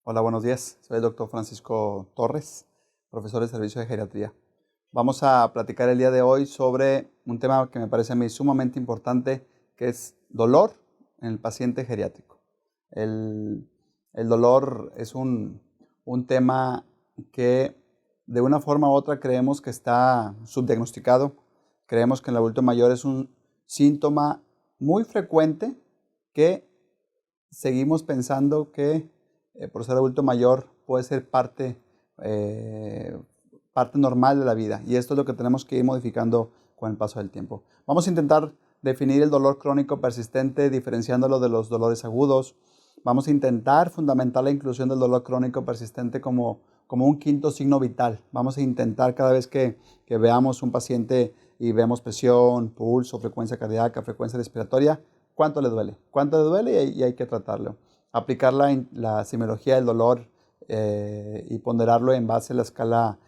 Hola, buenos días. Soy el doctor Francisco Torres, profesor de servicio de geriatría. Vamos a platicar el día de hoy sobre un tema que me parece a mí sumamente importante, que es dolor en el paciente geriátrico. El, el dolor es un tema que de una forma u otra creemos que está subdiagnosticado. Creemos que el adulto mayor es un síntoma muy frecuente que seguimos pensando que por ser adulto mayor puede ser eh, parte normal de la vida. Y esto es lo que tenemos que ir modificando con el paso del tiempo. Vamos a intentar definir el dolor crónico persistente diferenciándolo de los dolores agudos. Vamos a intentar fundamentar la inclusión del dolor crónico persistente como un quinto signo vital. Vamos a intentar cada vez que veamos un paciente y vemos presión, pulso, frecuencia cardíaca, frecuencia respiratoria, ¿cuánto le duele? ¿Cuánto le duele? Y hay que tratarlo. Aplicar la semiología del dolor y ponderarlo en base a la escala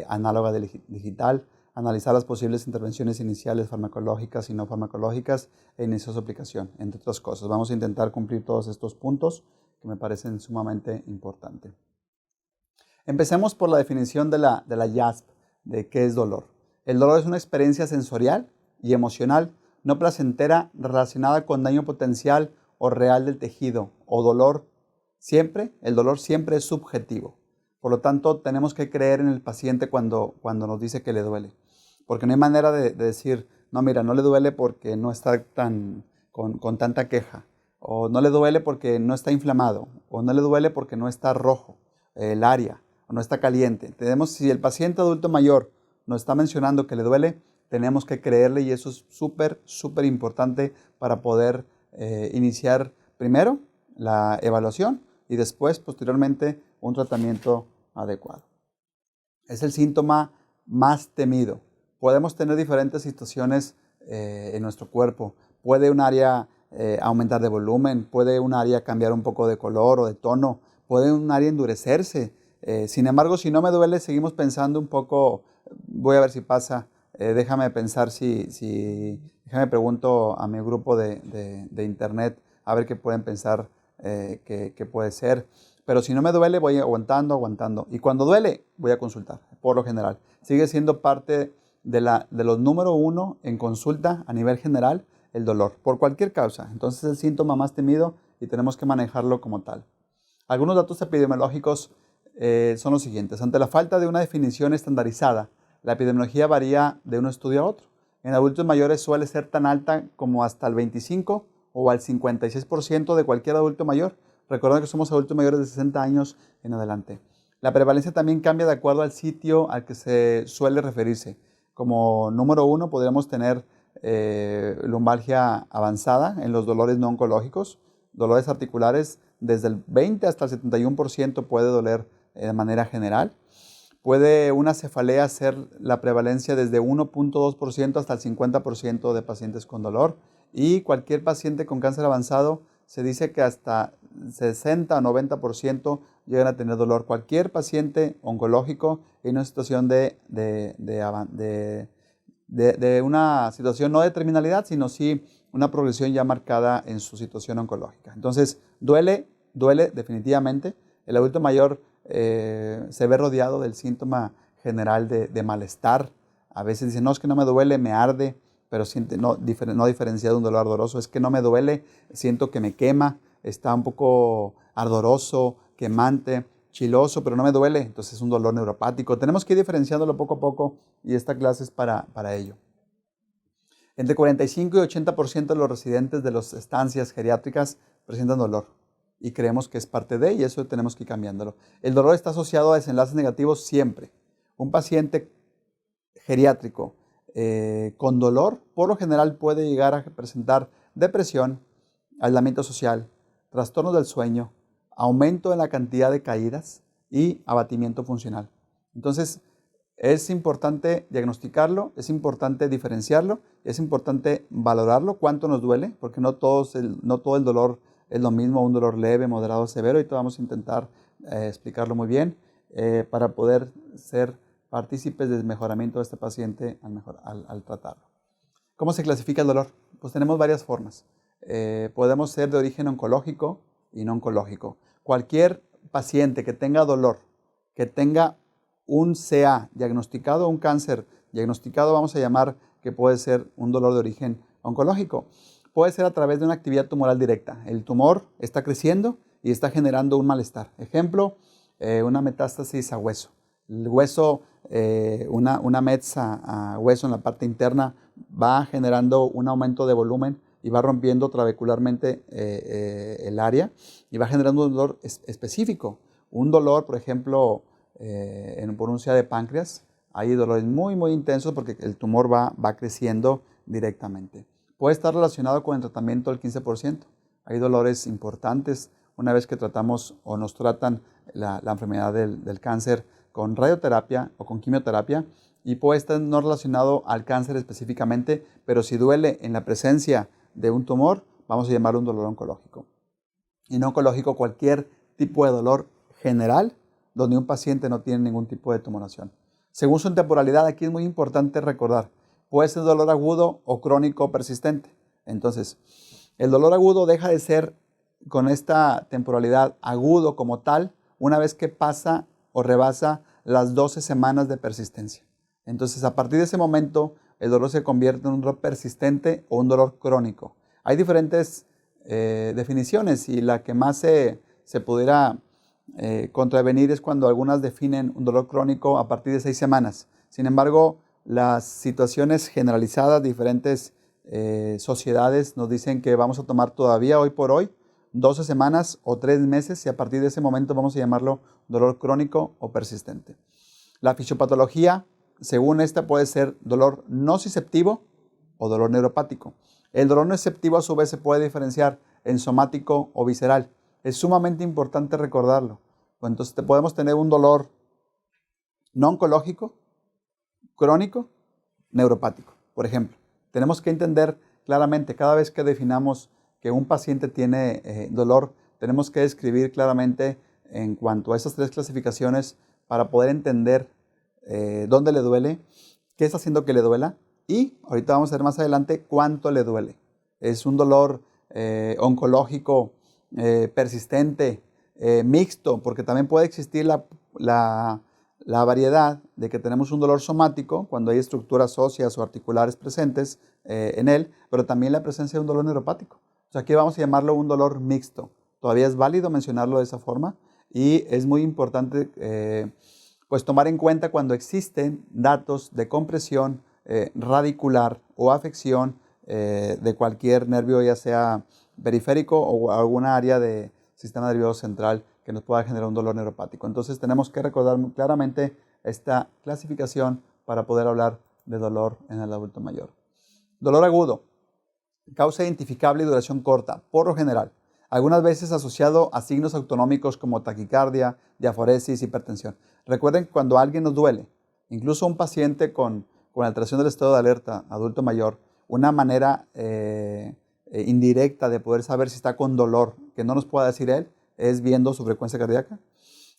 análoga digital, analizar las posibles intervenciones iniciales farmacológicas y no farmacológicas e iniciar su aplicación, entre otras cosas. Vamos a intentar cumplir todos estos puntos que me parecen sumamente importantes. Empecemos por la definición de la JASP, de qué es dolor. El dolor es una experiencia sensorial y emocional no placentera relacionada con daño potencial o real del tejido o dolor. El dolor siempre es subjetivo. Por lo tanto, tenemos que creer en el paciente cuando nos dice que le duele. Porque no hay manera de decir, no, mira, no le duele porque no está con tanta queja. O no le duele porque no está inflamado. O no le duele porque no está rojo el área. O no está caliente. Si el paciente adulto mayor nos está mencionando que le duele, tenemos que creerle y eso es súper, súper importante para poder iniciar primero la evaluación y después, posteriormente, un tratamiento adecuado. Es el síntoma más temido. Podemos tener diferentes situaciones en nuestro cuerpo. Puede un área aumentar de volumen, puede un área cambiar un poco de color o de tono, puede un área endurecerse. Sin embargo, si no me duele, seguimos pensando un poco, voy a ver si pasa, déjame pensar déjame pregunto a mi grupo de internet a ver qué pueden pensar que puede ser. Pero si no me duele, voy aguantando, aguantando. Y cuando duele, voy a consultar, por lo general. Sigue siendo parte de los número uno en consulta a nivel general, el dolor, por cualquier causa. Entonces es el síntoma más temido y tenemos que manejarlo como tal. Algunos datos epidemiológicos son los siguientes. Ante la falta de una definición estandarizada, la epidemiología varía de un estudio a otro. En adultos mayores suele ser tan alta como hasta el 25 o al 56% de cualquier adulto mayor. Recuerden que somos adultos mayores de 60 años en adelante. La prevalencia también cambia de acuerdo al sitio al que se suele referirse. Como número uno podríamos tener lumbalgia avanzada en los dolores no oncológicos, dolores articulares desde el 20 hasta el 71% puede doler de manera general. Puede una cefalea ser la prevalencia desde 1.2% hasta el 50% de pacientes con dolor. Y cualquier paciente con cáncer avanzado se dice que hasta 60 o 90% llegan a tener dolor. Cualquier paciente oncológico en una situación de una situación no de terminalidad, sino sí una progresión ya marcada en su situación oncológica. Entonces, duele definitivamente. El adulto mayor se ve rodeado del síntoma general de malestar. A veces dice, no, es que no me duele, me arde, pero no diferenciado de un dolor ardoroso. Es que no me duele, siento que me quema, está un poco ardoroso, quemante, chiloso, pero no me duele. Entonces es un dolor neuropático. Tenemos que ir diferenciándolo poco a poco y esta clase es para ello. Entre 45 y 80% de los residentes de las estancias geriátricas presentan dolor y creemos que es parte de, y eso tenemos que ir cambiándolo. El dolor está asociado a desenlaces negativos siempre. Un paciente geriátrico con dolor, por lo general puede llegar a presentar depresión, aislamiento social, trastornos del sueño, aumento en la cantidad de caídas y abatimiento funcional. Entonces, es importante diagnosticarlo, es importante diferenciarlo, es importante valorarlo, cuánto nos duele, porque no todo el dolor es lo mismo, un dolor leve, moderado, severo, y vamos a intentar explicarlo muy bien para poder ser partícipes del mejoramiento de este paciente al tratarlo. ¿Cómo se clasifica el dolor? Pues tenemos varias formas. Podemos ser de origen oncológico y no oncológico. Cualquier paciente que tenga dolor, que tenga un CA diagnosticado, un cáncer diagnosticado, vamos a llamar que puede ser un dolor de origen oncológico, puede ser a través de una actividad tumoral directa. El tumor está creciendo y está generando un malestar. Ejemplo, una metástasis a hueso. El hueso, una metsa a hueso en la parte interna va generando un aumento de volumen y va rompiendo trabecularmente el área y va generando un dolor específico. Un dolor, por ejemplo, por un CA de páncreas, hay dolores muy, muy intensos porque el tumor va creciendo directamente. Puede estar relacionado con el tratamiento del 15%. Hay dolores importantes una vez que tratamos o nos tratan la enfermedad del cáncer con radioterapia o con quimioterapia, y puede estar no relacionado al cáncer específicamente, pero si duele en la presencia de un tumor, vamos a llamarlo un dolor oncológico. Y no oncológico, cualquier tipo de dolor general donde un paciente no tiene ningún tipo de tumoración. Según su temporalidad, aquí es muy importante recordar, puede ser dolor agudo o crónico o persistente. Entonces, el dolor agudo deja de ser con esta temporalidad agudo como tal una vez que pasa o rebasa las 12 semanas de persistencia. Entonces, a partir de ese momento, el dolor se convierte en un dolor persistente o un dolor crónico. Hay diferentes definiciones y la que más se pudiera contravenir es cuando algunas definen un dolor crónico a partir de 6 semanas. Sin embargo, las situaciones generalizadas, diferentes sociedades nos dicen que vamos a tomar todavía hoy por hoy 12 semanas o 3 meses y a partir de ese momento vamos a llamarlo dolor crónico o persistente. La fisiopatología, según esta, puede ser dolor nociceptivo o dolor neuropático. El dolor nociceptivo a su vez se puede diferenciar en somático o visceral. Es sumamente importante recordarlo. Entonces podemos tener un dolor no oncológico, crónico, neuropático. Por ejemplo, tenemos que entender claramente cada vez que definamos que un paciente tiene dolor, tenemos que describir claramente en cuanto a esas 3 clasificaciones para poder entender dónde le duele, qué está haciendo que le duela y ahorita vamos a ver más adelante cuánto le duele. Es un dolor oncológico persistente, mixto, porque también puede existir la variedad de que tenemos un dolor somático cuando hay estructuras óseas o articulares presentes en él, pero también la presencia de un dolor neuropático. O sea, aquí vamos a llamarlo un dolor mixto. Todavía es válido mencionarlo de esa forma y es muy importante pues tomar en cuenta cuando existen datos de compresión radicular o afección de cualquier nervio, ya sea periférico o alguna área del sistema nervioso central que nos pueda generar un dolor neuropático. Entonces tenemos que recordar claramente esta clasificación para poder hablar de dolor en el adulto mayor. Dolor agudo, causa identificable y duración corta, por lo general, algunas veces asociado a signos autonómicos como taquicardia, diaforesis, hipertensión. Recuerden que cuando a alguien nos duele, incluso un paciente con alteración del estado de alerta, adulto mayor, una manera indirecta de poder saber si está con dolor, que no nos pueda decir él, es viendo su frecuencia cardíaca,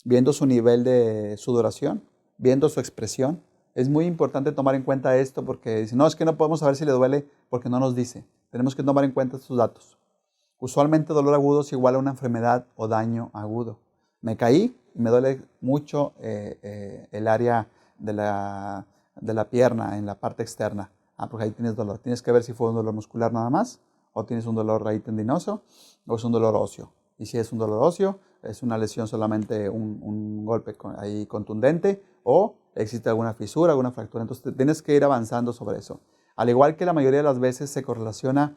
viendo su nivel de sudoración, viendo su expresión. Es muy importante tomar en cuenta esto porque si no, es que no podemos saber si le duele porque no nos dice. Tenemos que tomar en cuenta estos datos. Usualmente dolor agudo es igual a una enfermedad o daño agudo. Me caí y me duele mucho el área de la pierna, en la parte externa. Porque ahí tienes dolor. Tienes que ver si fue un dolor muscular nada más, o tienes un dolor ahí tendinoso, o es un dolor óseo. Y si es un dolor óseo, es una lesión solamente un golpe ahí contundente, o existe alguna fisura, alguna fractura. Entonces tienes que ir avanzando sobre eso. Al igual que la mayoría de las veces se correlaciona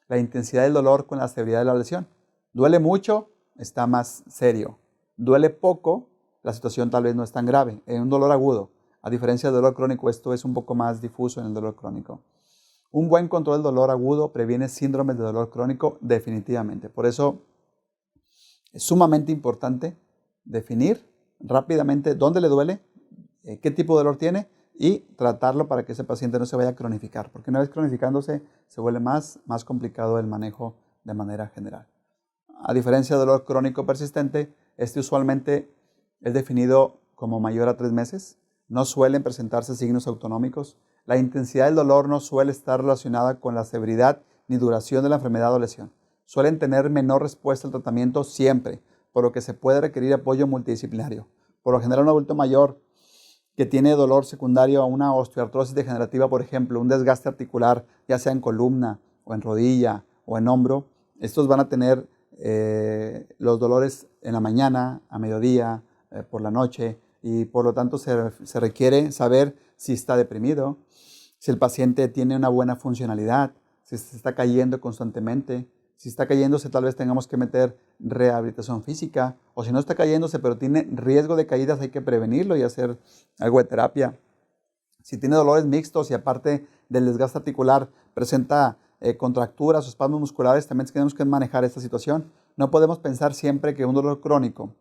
la intensidad del dolor con la severidad de la lesión. Duele mucho, está más serio. Duele poco, la situación tal vez no es tan grave. En un dolor agudo, a diferencia del dolor crónico, esto es un poco más difuso en el dolor crónico. Un buen control del dolor agudo previene síndromes de dolor crónico definitivamente. Por eso es sumamente importante definir rápidamente dónde le duele, qué tipo de dolor tiene y tratarlo para que ese paciente no se vaya a cronificar, porque una vez cronificándose se vuelve más complicado el manejo de manera general. A diferencia del dolor crónico persistente, este usualmente es definido como mayor a 3 meses, no suelen presentarse signos autonómicos, la intensidad del dolor no suele estar relacionada con la severidad ni duración de la enfermedad o lesión. Suelen tener menor respuesta al tratamiento siempre. por lo que se puede requerir apoyo multidisciplinario. Por lo general, un adulto mayor que tiene dolor secundario a una osteoartrosis degenerativa, por ejemplo, un desgaste articular, ya sea en columna o en rodilla o en hombro, estos van a tener los dolores en la mañana, a mediodía, por la noche, y por lo tanto se requiere saber si está deprimido, si el paciente tiene una buena funcionalidad, si se está cayendo constantemente. Si está cayéndose, tal vez tengamos que meter rehabilitación física, o si no está cayéndose, pero tiene riesgo de caídas, hay que prevenirlo y hacer algo de terapia. Si tiene dolores mixtos y aparte del desgaste articular presenta contracturas o espasmos musculares, también tenemos que manejar esta situación. No podemos pensar siempre que un dolor crónico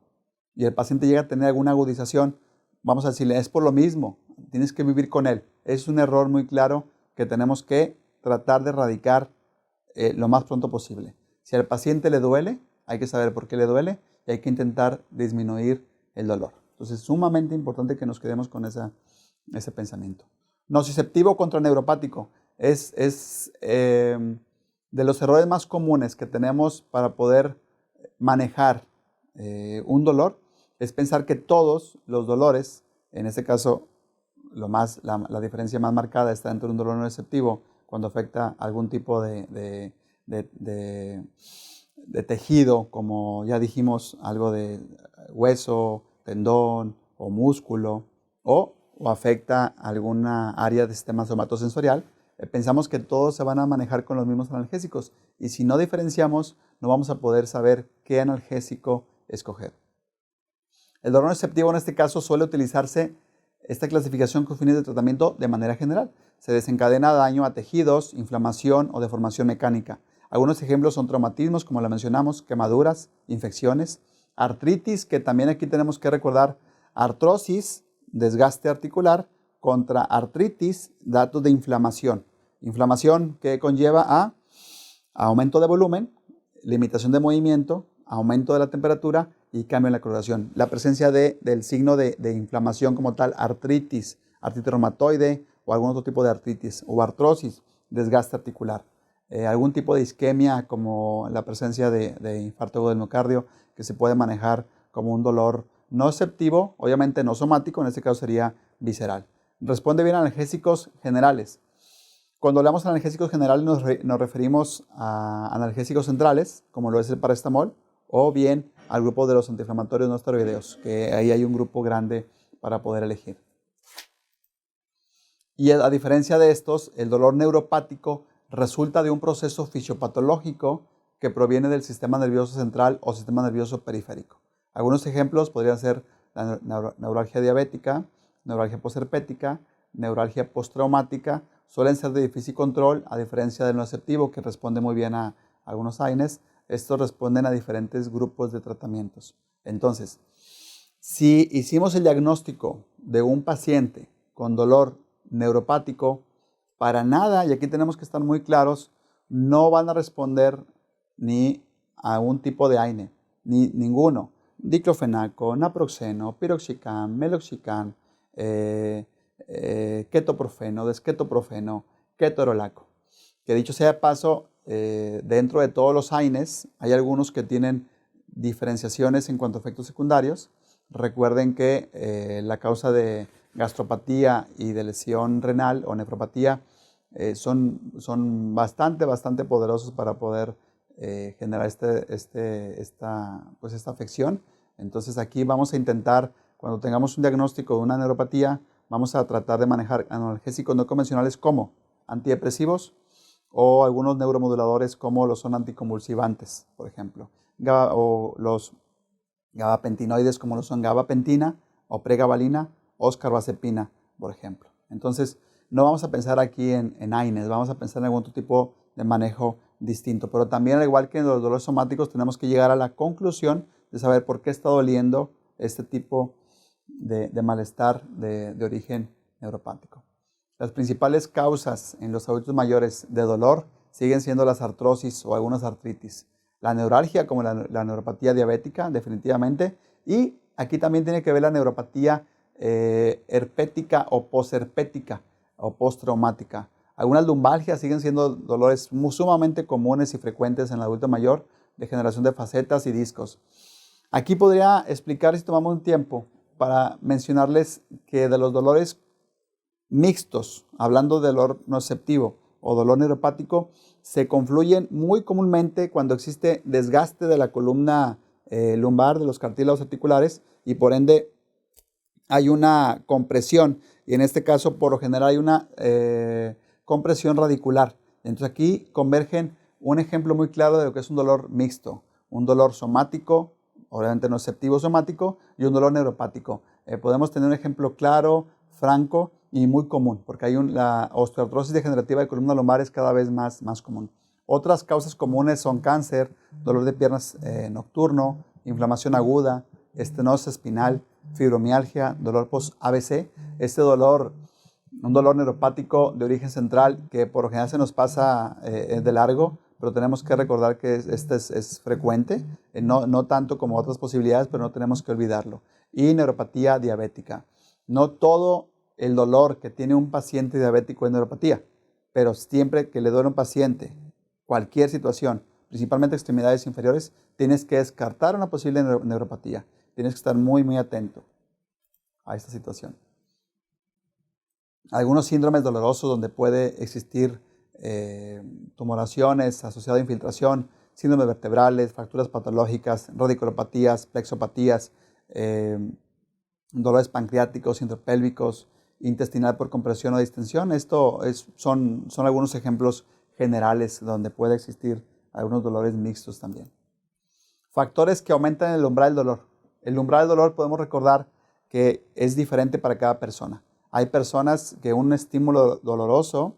y el paciente llega a tener alguna agudización, vamos a decirle, es por lo mismo, tienes que vivir con él. Es un error muy claro que tenemos que tratar de erradicar lo más pronto posible. Si al paciente le duele, hay que saber por qué le duele y hay que intentar disminuir el dolor. Entonces es sumamente importante que nos quedemos con ese pensamiento. Nociceptivo contra neuropático es de los errores más comunes que tenemos para poder manejar un dolor, es pensar que todos los dolores, en este caso la diferencia más marcada está dentro de un dolor nociceptivo cuando afecta algún tipo de tejido, como ya dijimos, algo de hueso, tendón o músculo, o afecta alguna área del sistema somatosensorial. Pensamos que todos se van a manejar con los mismos analgésicos y si no diferenciamos, no vamos a poder saber qué analgésico escoger. El dolor nociceptivo en este caso suele utilizarse esta clasificación con fines de tratamiento de manera general. Se desencadena daño a tejidos, inflamación o deformación mecánica. Algunos ejemplos son traumatismos, como la mencionamos, quemaduras, infecciones, artritis, que también aquí tenemos que recordar, artrosis, desgaste articular, contra artritis, datos de inflamación. Inflamación que conlleva a aumento de volumen, limitación de movimiento, aumento de la temperatura y cambio en la coloración. La presencia del signo de inflamación como tal, artritis reumatoide o algún otro tipo de artritis, o artrosis, desgaste articular. Algún tipo de isquemia como la presencia de infarto del miocardio, que se puede manejar como un dolor nociceptivo, obviamente no somático, en este caso sería visceral. Responde bien a analgésicos generales. Cuando hablamos de analgésicos generales nos referimos a analgésicos centrales, como lo es el paracetamol, o bien al grupo de los antiinflamatorios no esteroideos, que ahí hay un grupo grande para poder elegir. Y a diferencia de estos, el dolor neuropático resulta de un proceso fisiopatológico que proviene del sistema nervioso central o sistema nervioso periférico. Algunos ejemplos podrían ser la neuralgia diabética, neuralgia posherpética, neuralgia postraumática. Suelen ser de difícil control, a diferencia del nociceptivo, que responde muy bien a algunos AINES. Estos responden a diferentes grupos de tratamientos. Entonces, si hicimos el diagnóstico de un paciente con dolor neuropático, para nada, y aquí tenemos que estar muy claros, no van a responder ni a un tipo de AINE, ni ninguno. Diclofenaco, naproxeno, piroxicam, meloxicam, ketoprofeno, desketoprofeno, ketorolaco. Que dicho sea de paso, dentro de todos los AINES hay algunos que tienen diferenciaciones en cuanto a efectos secundarios. Recuerden que la causa de gastropatía y de lesión renal o nefropatía son bastante poderosos para poder generar esta afección. Entonces aquí vamos a intentar, cuando tengamos un diagnóstico de una neuropatía, vamos a tratar de manejar analgésicos no convencionales como antidepresivos o algunos neuromoduladores como lo son anticonvulsivantes, por ejemplo, o los gabapentinoides como lo son gabapentina o pregabalina o carbazepina, por ejemplo. Entonces, no vamos a pensar aquí en AINES, vamos a pensar en algún otro tipo de manejo distinto. Pero también, al igual que en los dolores somáticos, tenemos que llegar a la conclusión de saber por qué está doliendo este tipo de malestar de origen neuropático. Las principales causas en los adultos mayores de dolor siguen siendo las artrosis o algunas artritis. La neuralgia, como la neuropatía diabética, definitivamente. Y aquí también tiene que ver la neuropatía herpética o posherpética o postraumática. Algunas lumbalgias siguen siendo dolores sumamente comunes y frecuentes en el adulto mayor, degeneración de facetas y discos. Aquí podría explicar, si tomamos un tiempo, para mencionarles que de los dolores mixtos, hablando de dolor nociceptivo o dolor neuropático, se confluyen muy comúnmente cuando existe desgaste de la columna lumbar, de los cartílagos articulares, y por ende hay una compresión, y en este caso por lo general hay una compresión radicular. Entonces aquí convergen un ejemplo muy claro de lo que es un dolor mixto, un dolor somático, obviamente nociceptivo somático, y un dolor neuropático. Podemos tener un ejemplo claro, franco y muy común, porque la osteoartrosis degenerativa de columna lumbar es cada vez más común. Otras causas comunes son cáncer, dolor de piernas nocturno, inflamación aguda, estenosis espinal, fibromialgia, dolor post-ABC. Este dolor, un dolor neuropático de origen central que por lo general se nos pasa de largo, pero tenemos que recordar que este es frecuente, no tanto como otras posibilidades, pero no tenemos que olvidarlo. Y neuropatía diabética. No todo el dolor que tiene un paciente diabético es neuropatía, pero siempre que le duele a un paciente, cualquier situación, principalmente extremidades inferiores, tienes que descartar una posible neuropatía. Tienes que estar muy atento a esta situación. Algunos síndromes dolorosos donde puede existir tumoraciones asociadas a infiltración, síndromes vertebrales, fracturas patológicas, radiculopatías, plexopatías, dolores pancreáticos, intropélvicos, intestinal por compresión o distensión. Son algunos ejemplos generales donde puede existir algunos dolores mixtos también. Factores que aumentan el umbral del dolor. El umbral del dolor podemos recordar que es diferente para cada persona. Hay personas que un estímulo doloroso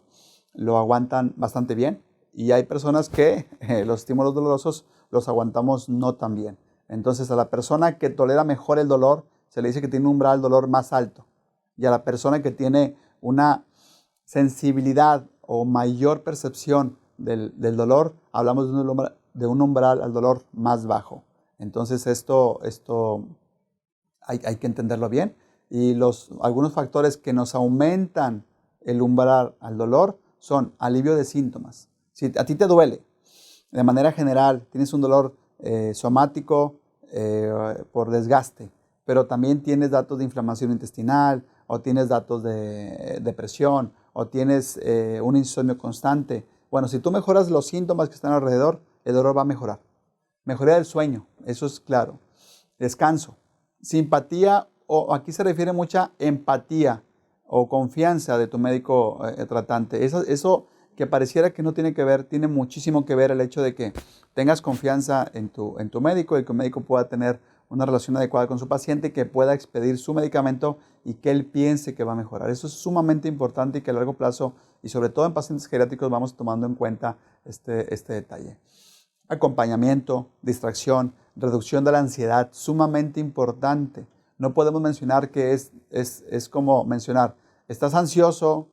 lo aguantan bastante bien y hay personas que los estímulos dolorosos los aguantamos no tan bien. Entonces a la persona que tolera mejor el dolor se le dice que tiene un umbral del dolor más alto, y a la persona que tiene una sensibilidad o mayor percepción del dolor hablamos de un umbral al dolor más bajo. Entonces esto hay que entenderlo bien. Y algunos factores que nos aumentan el umbral al dolor son alivio de síntomas. Si a ti te duele, de manera general, tienes un dolor somático por desgaste, pero también tienes datos de inflamación intestinal, o tienes datos de depresión, o tienes un insomnio constante. Bueno, si tú mejoras los síntomas que están alrededor, el dolor va a mejorar. Mejoría del sueño, eso es claro. Descanso. Simpatía, o aquí se refiere mucha empatía o confianza de tu médico tratante. Eso que pareciera que no tiene que ver, tiene muchísimo que ver el hecho de que tengas confianza en tu médico y que el médico pueda tener una relación adecuada con su paciente, que pueda expedir su medicamento y que él piense que va a mejorar. Eso es sumamente importante y que a largo plazo, y sobre todo en pacientes geriátricos, vamos tomando en cuenta este detalle. Acompañamiento, distracción, reducción de la ansiedad, sumamente importante. No podemos mencionar que es como mencionar, estás ansioso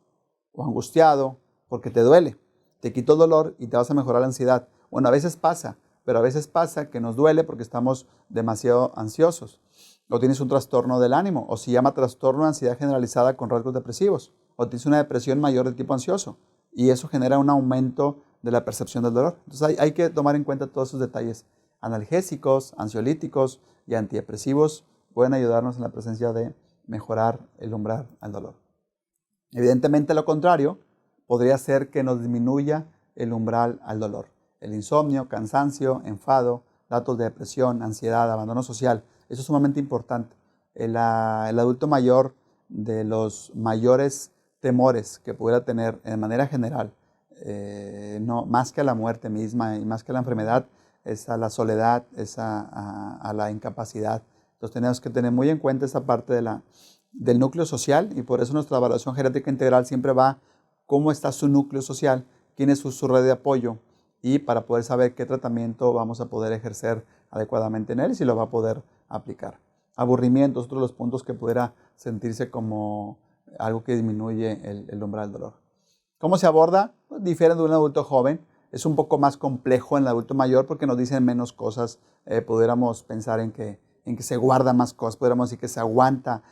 o angustiado porque te duele. Te quito el dolor y te vas a mejorar la ansiedad. Bueno, a veces pasa, pero a veces pasa que nos duele porque estamos demasiado ansiosos. O tienes un trastorno del ánimo, o se llama trastorno de ansiedad generalizada con rasgos depresivos, o tienes una depresión mayor de tipo ansioso, y eso genera un aumento de la percepción del dolor. Entonces hay que tomar en cuenta todos esos detalles. Analgésicos, ansiolíticos y antidepresivos pueden ayudarnos en la presencia de mejorar el umbral al dolor. Evidentemente, lo contrario podría ser que nos disminuya el umbral al dolor. El insomnio, cansancio, enfado, datos de depresión, ansiedad, abandono social, eso es sumamente importante. El adulto mayor, de los mayores temores que pudiera tener de manera general, no, más que a la muerte misma y más que a la enfermedad, es a la soledad, es a la incapacidad. Entonces tenemos que tener muy en cuenta esa parte del núcleo social, y por eso nuestra evaluación geriátrica integral siempre va cómo está su núcleo social, quién es su red de apoyo, y para poder saber qué tratamiento vamos a poder ejercer adecuadamente en él y si lo va a poder aplicar. Aburrimiento, otro de los puntos que pudiera sentirse como algo que disminuye el umbral del dolor. ¿Cómo se aborda? Pues difiere de un adulto joven. Es un poco más complejo en el adulto mayor porque nos dicen menos cosas. Pudiéramos pensar en que se guarda más cosas, pudiéramos decir que se aguanta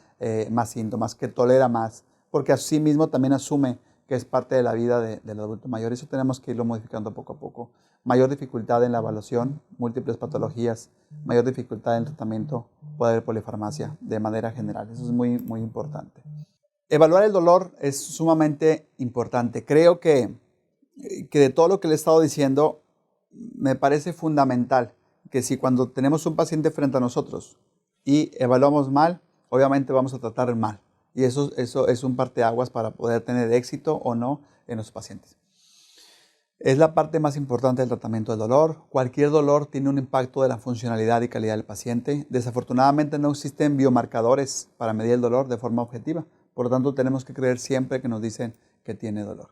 más síntomas, que tolera más, porque así mismo también asume que es parte de la vida del adulto mayor. Eso tenemos que irlo modificando poco a poco. mayor dificultad en la evaluación, múltiples patologías, mayor dificultad en el tratamiento, puede haber polifarmacia de manera general. Eso es muy, muy importante. Evaluar el dolor es sumamente importante. Creo que de todo lo que le he estado diciendo, me parece fundamental que si cuando tenemos un paciente frente a nosotros y evaluamos mal, obviamente vamos a tratar mal. Y eso es un parteaguas para poder tener éxito o no en los pacientes. Es la parte más importante del tratamiento del dolor. Cualquier dolor tiene un impacto de la funcionalidad y calidad del paciente. Desafortunadamente no existen biomarcadores para medir el dolor de forma objetiva. Por lo tanto, tenemos que creer siempre que nos dicen que tiene dolor.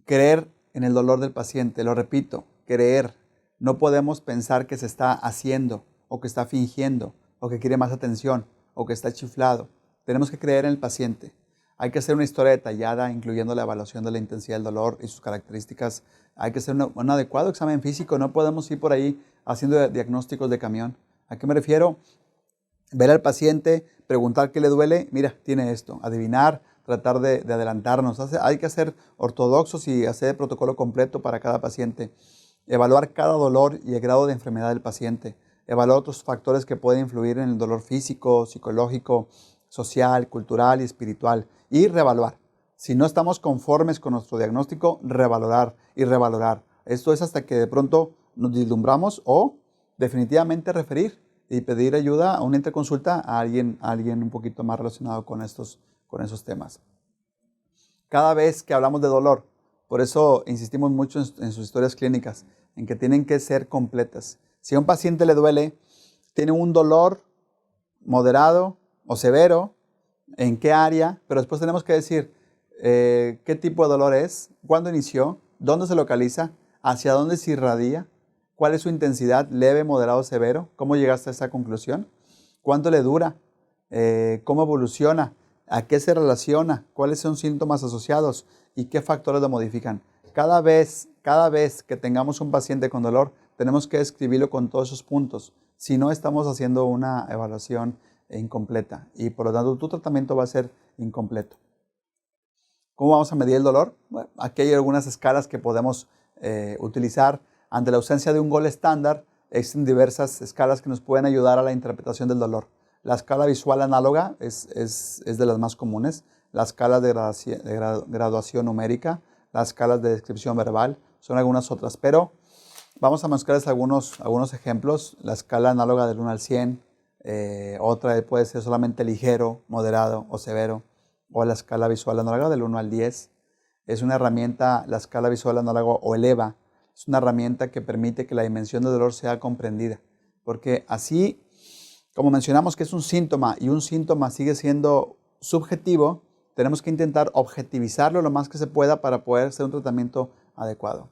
Creer en el dolor del paciente, lo repito, creer. No podemos pensar que se está haciendo o que está fingiendo o que quiere más atención o que está chiflado. Tenemos que creer en el paciente. Hay que hacer una historia detallada, incluyendo la evaluación de la intensidad del dolor y sus características. Hay que hacer un adecuado examen físico. No podemos ir por ahí haciendo diagnósticos de camión. ¿A qué me refiero? Ver al paciente, preguntar qué le duele. Mira, tiene esto. Adivinar, tratar de adelantarnos. Hay que ser ortodoxos y hacer el protocolo completo para cada paciente. Evaluar cada dolor y el grado de enfermedad del paciente. Evaluar otros factores que pueden influir en el dolor físico, psicológico, social, cultural y espiritual. Y reevaluar. Si no estamos conformes con nuestro diagnóstico, revalorar y revalorar. Esto es hasta que de pronto nos deslumbramos o definitivamente referir y pedir ayuda a una interconsulta a alguien un poquito más relacionado con esos temas. Cada vez que hablamos de dolor, por eso insistimos mucho en sus historias clínicas, en que tienen que ser completas. Si a un paciente le duele, tiene un dolor moderado o severo, en qué área, pero después tenemos que decir qué tipo de dolor es, cuándo inició, dónde se localiza, hacia dónde se irradia, cuál es su intensidad, leve, moderado, severo, cómo llegaste a esa conclusión, cuánto le dura, cómo evoluciona, a qué se relaciona, cuáles son síntomas asociados y qué factores lo modifican. Cada vez que tengamos un paciente con dolor, tenemos que escribirlo con todos esos puntos. Si no, estamos haciendo una evaluación incompleta y por lo tanto tu tratamiento va a ser incompleto. ¿Cómo vamos a medir el dolor? Bueno, aquí hay algunas escalas que podemos utilizar. Ante la ausencia de un gol estándar, existen diversas escalas que nos pueden ayudar a la interpretación del dolor. La escala visual análoga es de las más comunes. La escala de graduación numérica, las escalas de descripción verbal, son algunas otras, pero vamos a mostrarles algunos ejemplos. La escala análoga del 1 al 100, otra puede ser solamente ligero, moderado o severo, o la escala visual análoga del 1 al 10. Es una herramienta, la escala visual análoga o ELEVA, es una herramienta que permite que la dimensión del dolor sea comprendida, porque así, como mencionamos que es un síntoma y un síntoma sigue siendo subjetivo, tenemos que intentar objetivizarlo lo más que se pueda para poder hacer un tratamiento adecuado.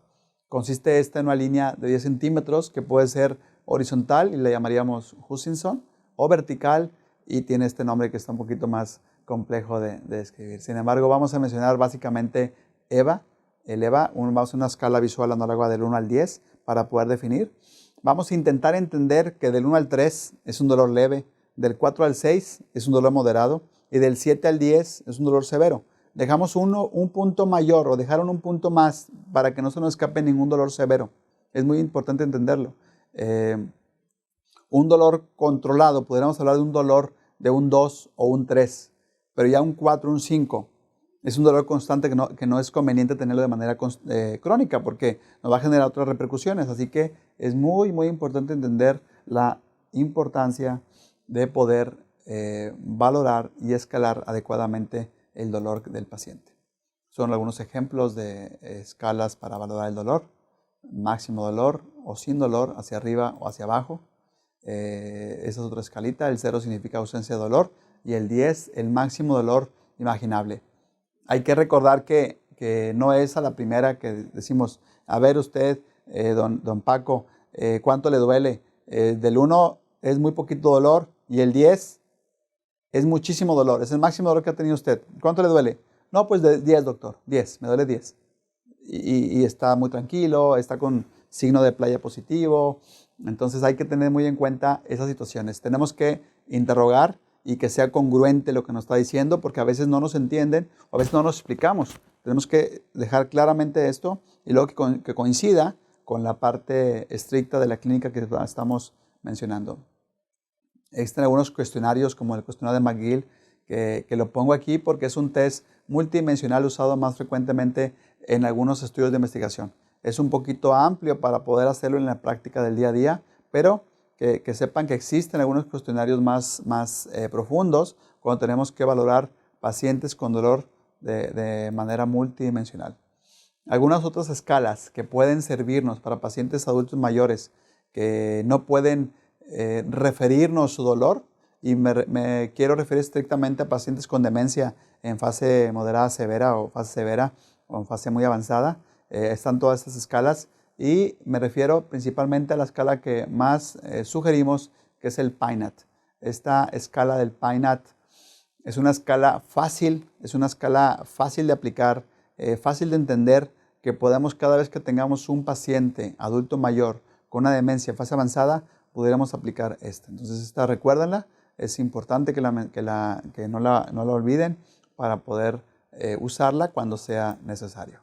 Consiste en una línea de 10 centímetros que puede ser horizontal y le llamaríamos Hutchinson, o vertical y tiene este nombre que está un poquito más complejo de describir. Sin embargo, vamos a mencionar básicamente EVA, vamos a hacer una escala visual análoga del 1 al 10 para poder definir. Vamos a intentar entender que del 1 al 3 es un dolor leve, del 4 al 6 es un dolor moderado y del 7 al 10 es un dolor severo. Dejamos un punto mayor o dejaron un punto más para que no se nos escape ningún dolor severo. Es muy importante entenderlo. Un dolor controlado, podríamos hablar de un dolor de un 2 o un 3, pero ya un 4, un 5 es un dolor constante que no es conveniente tenerlo de manera crónica porque nos va a generar otras repercusiones. Así que es muy, muy importante entender la importancia de poder valorar y escalar adecuadamente el dolor del paciente. Son algunos ejemplos de escalas para valorar el dolor: máximo dolor o sin dolor, hacia arriba o hacia abajo. Esa es otra escalita. El 0 significa ausencia de dolor y el 10 el máximo dolor imaginable. Hay que recordar que no es a la primera que decimos, a ver usted, don Paco, ¿cuánto le duele? Del 1 es muy poquito dolor y el 10 es muchísimo dolor, es el máximo dolor que ha tenido usted. ¿Cuánto le duele? No, pues de 10, doctor, 10, me duele 10. Y está muy tranquilo, está con signo de playa positivo. Entonces hay que tener muy en cuenta esas situaciones. Tenemos que interrogar y que sea congruente lo que nos está diciendo, porque a veces no nos entienden o a veces no nos explicamos. Tenemos que dejar claramente esto y luego que coincida con la parte estricta de la clínica que estamos mencionando. Existen algunos cuestionarios como el cuestionario de McGill, que lo pongo aquí porque es un test multidimensional usado más frecuentemente en algunos estudios de investigación. Es un poquito amplio para poder hacerlo en la práctica del día a día, pero que sepan que existen algunos cuestionarios más profundos cuando tenemos que valorar pacientes con dolor de manera multidimensional. Algunas otras escalas que pueden servirnos para pacientes adultos mayores que no pueden referirnos su dolor, y me quiero referir estrictamente a pacientes con demencia en fase moderada severa o en fase muy avanzada. Están todas estas escalas y me refiero principalmente a la escala que más sugerimos, que es el PINAT. Esta escala del PINAT es una escala fácil de aplicar, fácil de entender, que podamos, cada vez que tengamos un paciente adulto mayor con una demencia en fase avanzada, pudiéramos aplicar esta. Entonces esta recuérdenla, es importante que no la olviden para poder usarla cuando sea necesario.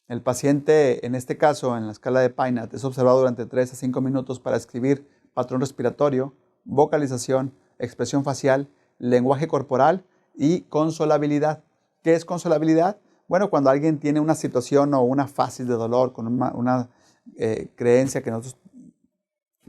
El paciente, en este caso, en la escala de PINAT, es observado durante 3 a 5 minutos para escribir patrón respiratorio, vocalización, expresión facial, lenguaje corporal y consolabilidad. ¿Qué es consolabilidad? Bueno, cuando alguien tiene una situación o una fase de dolor con una creencia que nosotros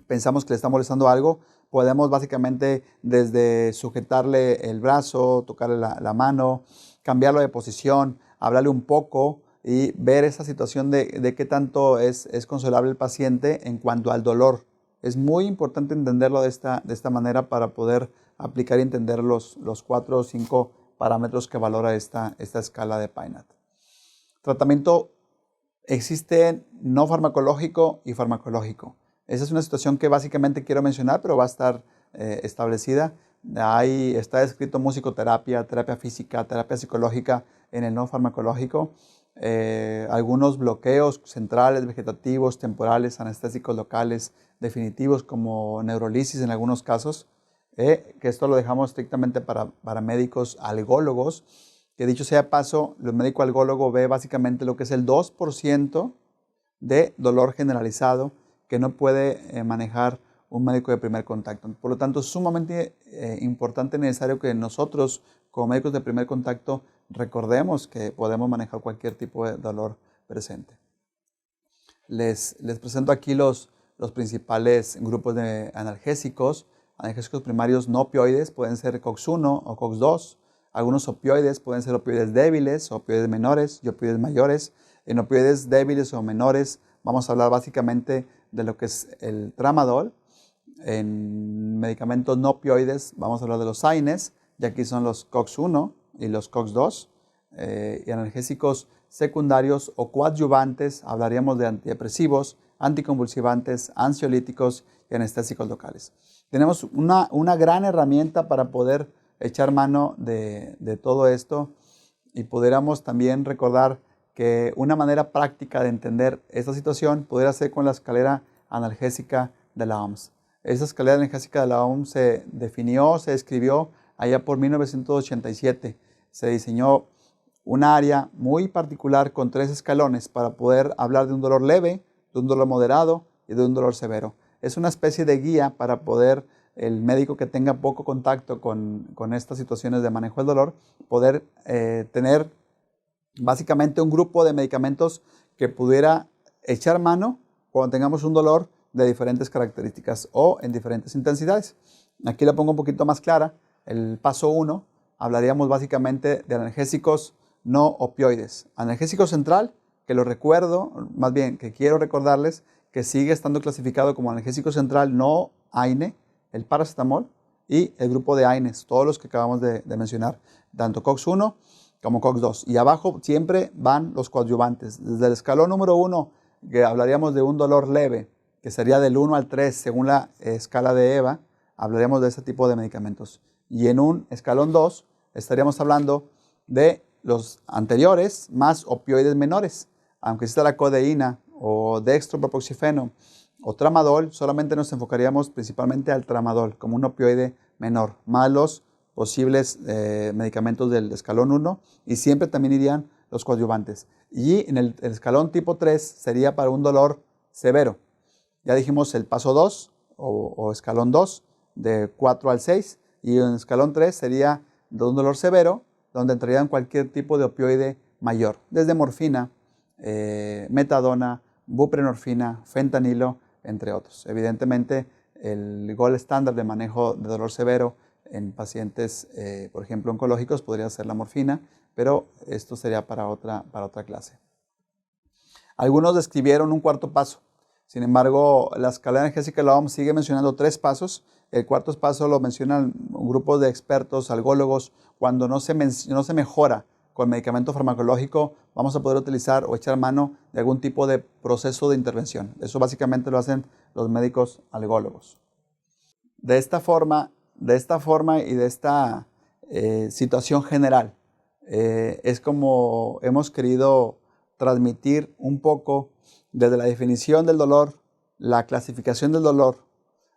pensamos que le está molestando algo, podemos básicamente desde sujetarle el brazo, tocarle la mano, cambiarlo de posición, hablarle un poco y ver esa situación de qué tanto es consolable el paciente en cuanto al dolor. Es muy importante entenderlo de esta manera para poder aplicar y entender los 4 o 5 parámetros que valora esta escala de PINAT. Tratamiento existe no farmacológico y farmacológico. Esa es una situación que básicamente quiero mencionar, pero va a estar establecida. Ahí está descrito musicoterapia, terapia física, terapia psicológica en el no farmacológico. Algunos bloqueos centrales, vegetativos, temporales, anestésicos locales, definitivos como neurolisis en algunos casos, que esto lo dejamos estrictamente para médicos algólogos, que dicho sea de paso, el médico algólogo ve básicamente lo que es el 2% de dolor generalizado que no puede manejar un médico de primer contacto. Por lo tanto, es sumamente importante y necesario que nosotros, como médicos de primer contacto, recordemos que podemos manejar cualquier tipo de dolor presente. Les presento aquí los principales grupos de analgésicos. Analgésicos primarios no opioides pueden ser COX-1 o COX-2. Algunos opioides pueden ser opioides débiles, opioides menores y opioides mayores. En opioides débiles o menores vamos a hablar básicamente de lo que es el tramadol. En medicamentos no opioides vamos a hablar de los AINES, y aquí son los COX-1 y los COX-2. Y analgésicos secundarios o coadyuvantes hablaríamos de antidepresivos, anticonvulsivantes, ansiolíticos y anestésicos locales. Tenemos una gran herramienta para poder echar mano de todo esto, y pudiéramos también recordar que una manera práctica de entender esta situación pudiera ser con la escalera analgésica de la OMS. Esa escalera analgésica de la OMS se definió, se escribió allá por 1987. Se diseñó un área muy particular con 3 escalones para poder hablar de un dolor leve, de un dolor moderado y de un dolor severo. Es una especie de guía para poder el médico que tenga poco contacto con estas situaciones de manejo del dolor, poder tener básicamente un grupo de medicamentos que pudiera echar mano cuando tengamos un dolor de diferentes características o en diferentes intensidades. Aquí la pongo un poquito más clara. El paso 1, hablaríamos básicamente de analgésicos no opioides. Analgésico central, que lo recuerdo, más bien que quiero recordarles que sigue estando clasificado como analgésico central no AINE, el paracetamol y el grupo de AINES, todos los que acabamos de mencionar, tanto COX-1 como COX-2. Y abajo siempre van los coadyuvantes. Desde el escalón número 1, que hablaríamos de un dolor leve, que sería del 1 al 3 según la escala de EVA, hablaríamos de este tipo de medicamentos. Y en un escalón 2 estaríamos hablando de los anteriores más opioides menores. Aunque exista la codeína o dextropropoxifeno o tramadol, solamente nos enfocaríamos principalmente al tramadol como un opioide menor, más los posibles medicamentos del escalón 1, y siempre también irían los coadyuvantes. Y en el escalón tipo 3 sería para un dolor severo. Ya dijimos el paso 2 o escalón 2 de 4 al 6 y en escalón 3 sería de un dolor severo donde entrarían cualquier tipo de opioide mayor, desde morfina, metadona, buprenorfina, fentanilo, entre otros. Evidentemente, el gold estándar de manejo de dolor severo en pacientes, por ejemplo, oncológicos, podría ser la morfina, pero esto sería para otra clase. Algunos describieron un cuarto paso. Sin embargo, la escala analgésica de la OMS sigue mencionando 3 pasos. El cuarto paso lo mencionan un grupo de expertos, algólogos. Cuando no se mejora con medicamento farmacológico, vamos a poder utilizar o echar mano de algún tipo de proceso de intervención. Eso básicamente lo hacen los médicos algólogos. De esta forma y de esta situación general, es como hemos querido transmitir un poco desde la definición del dolor, la clasificación del dolor,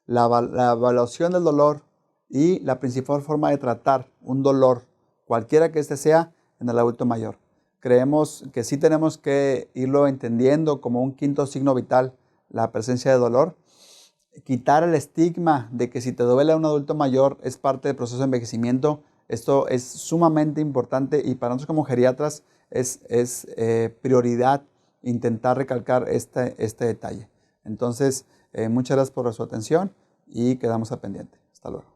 la evaluación del dolor y la principal forma de tratar un dolor, cualquiera que este sea, en el adulto mayor. Creemos que sí tenemos que irlo entendiendo como un quinto signo vital, la presencia de dolor. Quitar el estigma de que si te duele a un adulto mayor es parte del proceso de envejecimiento. Esto es sumamente importante y para nosotros como geriatras es prioridad intentar recalcar este detalle. Entonces, muchas gracias por su atención y quedamos al pendiente. Hasta luego.